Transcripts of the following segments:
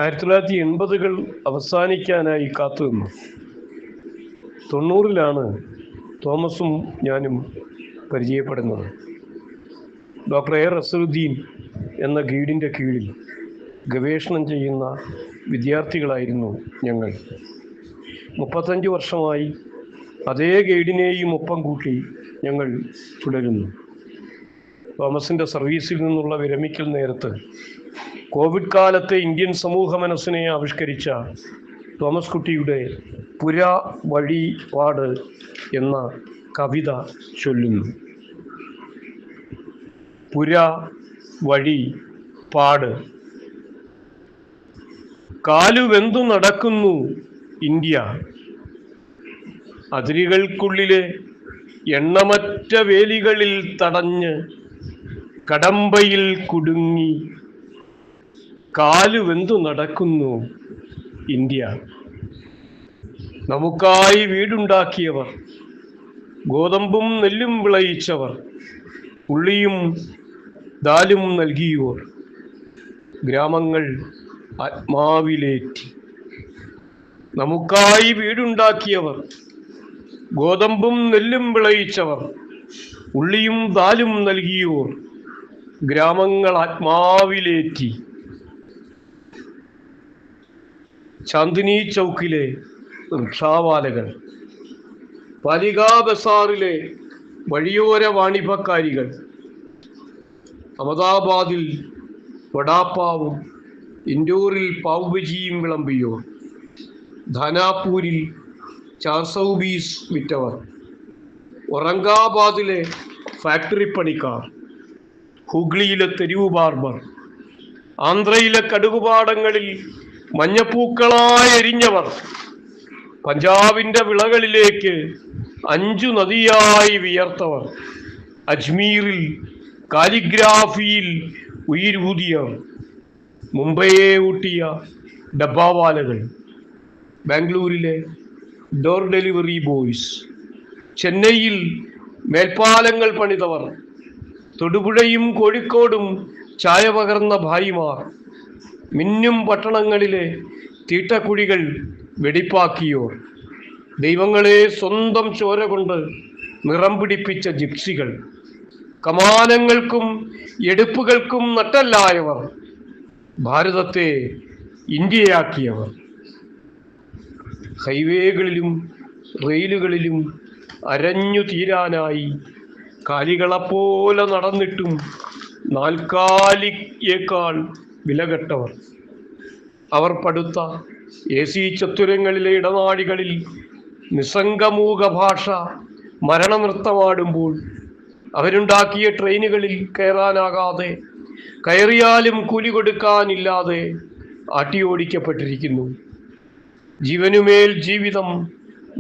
1980-കൾ അവസാനിക്കാനായി കാത്തുനിന്നു. 90-ലാണ് തോമസും ഞാനും പരിചയപ്പെടുന്നത്. ഡോക്ടർ എ റസലുദ്ദീൻ എന്ന ഗൈഡിൻ്റെ കീഴിൽ ഗവേഷണം ചെയ്യുന്ന വിദ്യാർത്ഥികളായിരുന്നു ഞങ്ങൾ. 35 വർഷമായി അതേ ഗൈഡിനെയും ഒപ്പം കൂട്ടി ഞങ്ങൾ തുടരുന്നു. തോമസിൻ്റെ സർവീസിൽ നിന്നുള്ള വിരമിക്കൽ നേരത്ത് കോവിഡ് കാലത്തെ ഇന്ത്യൻ സമൂഹ മനസ്സിനെ ആവിഷ്കരിച്ച തോമസ് കുട്ടിയുടെ പുര വഴി പാട് എന്ന കവിത ചൊല്ലുന്നു. പുര വഴി പാട്, കാലുവെന്തു നടക്കുന്നു ഇന്ത്യ, അതിരുകൾക്കുള്ളിലെ എണ്ണമറ്റ വേലികളിൽ തടഞ്ഞ് കടമ്പയിൽ കുടുങ്ങി, കാലുവെന്തു നടക്കുന്നു ഇന്ത്യ. നമുക്കായി വീടുണ്ടാക്കിയവർ, ഗോതമ്പും നെല്ലും വിളയിച്ചവർ, ഉള്ളിയും ദാലും നൽകിയോർ, ഗ്രാമങ്ങൾ ആത്മാവിലേറ്റി. നമുക്കായി വീടുണ്ടാക്കിയവർ, ഗോതമ്പും നെല്ലും വിളയിച്ചവർ, ഉള്ളിയും ദാലും നൽകിയോർ, ഗ്രാമങ്ങൾ ആത്മാവിലേറ്റി. ചാന്ദിനി ചൗക്കിലെ റിക്ഷാവാലകൾ, പാലികാ ബസാറിലെ വഴിയോര വാണിഭക്കാരികൾ, അഹമ്മദാബാദിൽ വടാപ്പാവും ഇൻഡോറിൽ പാവ് ബജിയും വിളമ്പിയോർ, ധാനാപൂരിൽ ചാർസൗബീസ് വിറ്റവർ, ഔറംഗാബാദിലെ ഫാക്ടറി പണിക്കാർ, ഹുഗ്ലിയിലെ തെരുവു ബാർബർ, ആന്ധ്രയിലെ കടുകുപാടങ്ങളിൽ മഞ്ഞപ്പൂക്കളായി എരിഞ്ഞവർ, പഞ്ചാബിൻ്റെ വിളകളിലേക്ക് 5 നദിയായി വിയർത്തവർ, അജ്മീറിൽ കാലിഗ്രാഫിയിൽ ഉയിരൂതിയവർ, മുംബൈയെ ഊട്ടിയ ഡബ്ബാവാലകൾ, ബാംഗ്ലൂരിലെ ഡോർ ഡെലിവറി ബോയ്സ്, ചെന്നൈയിൽ മേൽപ്പാലങ്ങൾ പണിതവർ, തൊടുപുഴയും കോഴിക്കോടും ചായ പകർന്ന ഭായിമാർ, മിന്നും പട്ടണങ്ങളിലെ തീട്ടക്കുഴികൾ വെടിപ്പാക്കിയോർ, ദൈവങ്ങളെ സ്വന്തം ചോര കൊണ്ട് നിറം പിടിപ്പിച്ച ജിപ്സികൾ, കമാനങ്ങൾക്കും എടുപ്പുകൾക്കും നട്ടല്ലായവർ, ഭാരതത്തെ ഇന്ത്യയാക്കിയവർ, ഹൈവേകളിലും റെയിലുകളിലും അരഞ്ഞു തീരാനായി കാലികളെപ്പോലെ നടന്നിട്ടും നാൽക്കാലിയേക്കാൾ വിലകെട്ടവർ, അവർ പടുത്ത AC ചത്തുരങ്ങളിലെ ഇടനാഴികളിൽ നിസ്സംഗമൂക ഭാഷ മരണനൃത്തമാടുമ്പോൾ അവരുണ്ടാക്കിയ ട്രെയിനുകളിൽ കയറാനാകാതെ, കയറിയാലും കൂലി കൊടുക്കാനില്ലാതെ ആട്ടിയോടിക്കപ്പെട്ടിരിക്കുന്നു. ജീവനുമേൽ ജീവിതം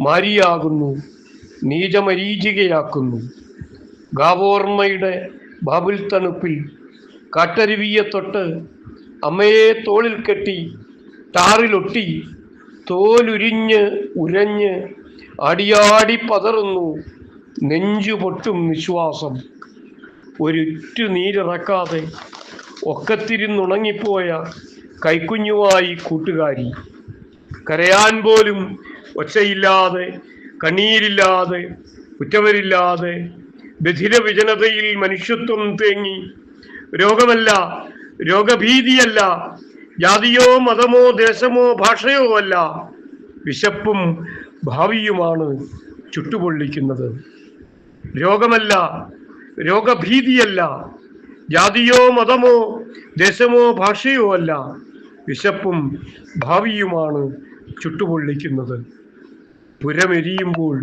മാരിയാകുന്നു, നീചമരീചികയാക്കുന്നു. ഗാവോർമ്മയുടെ ബാബുൽ തണുപ്പിൽ കാട്ടരുവിയെ തൊട്ട് അമ്മയെ തോളിൽ കെട്ടി ടാറിലൊട്ടി തോലുരിഞ്ഞ് ഉരഞ്ഞ് ആടിയാടി പതറുന്നു നെഞ്ചു പൊട്ടും വിശ്വാസം. ഒരുറ്റു നീരിറക്കാതെ ഒക്കത്തിരുന്നുണങ്ങിപ്പോയ കൈക്കുഞ്ഞുമായി കൂട്ടുകാരി, കരയാൻ പോലും ഒച്ചയില്ലാതെ, കണ്ണീരില്ലാതെ, ഉറ്റവരില്ലാതെ, ബധിര വിജനതയിൽ മനുഷ്യത്വം തേങ്ങി. രോഗമല്ല, രോഗഭീതിയല്ല, ജാതിയോ മതമോ ദേശമോ ഭാഷയോ അല്ല, വിശപ്പും ഭാവിയുമാണ് ചുട്ടുപൊള്ളിക്കുന്നത്. രോഗമല്ല, രോഗഭീതിയല്ല, ജാതിയോ മതമോ ദേശമോ ഭാഷയോ അല്ല, വിശപ്പും ഭാവിയുമാണ് ചുട്ടുപൊള്ളിക്കുന്നത്. പുരമെരിയുമ്പോൾ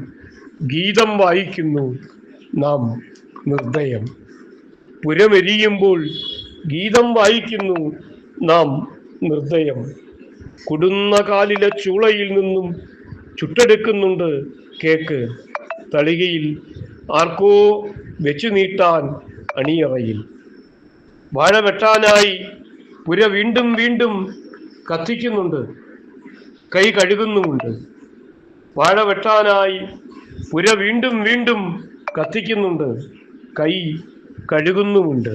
ഗീതം വായിക്കുന്നു നാം നിർദ്ദയം. പുരമെരിയുമ്പോൾ ഗീതം വായിക്കുന്നു നാം നിർദ്ദയം. കൊടുന്ന കാലിലെ ചൂളയിൽ നിന്നും ചുട്ടെടുക്കുന്നുണ്ട് കേക്ക്. തളികയിൽ ആർക്കോ വെച്ചു നീട്ടാൻ അണിയറയിൽ. വാഴ വെട്ടാനായി പുര വീണ്ടും വീണ്ടും കത്തിക്കുന്നുണ്ട്, കൈ കഴുകുന്നുമുണ്ട്. വാഴ വെട്ടാനായി പുര വീണ്ടും വീണ്ടും കത്തിക്കുന്നുണ്ട്, കൈ കഴുകുന്നുമുണ്ട്.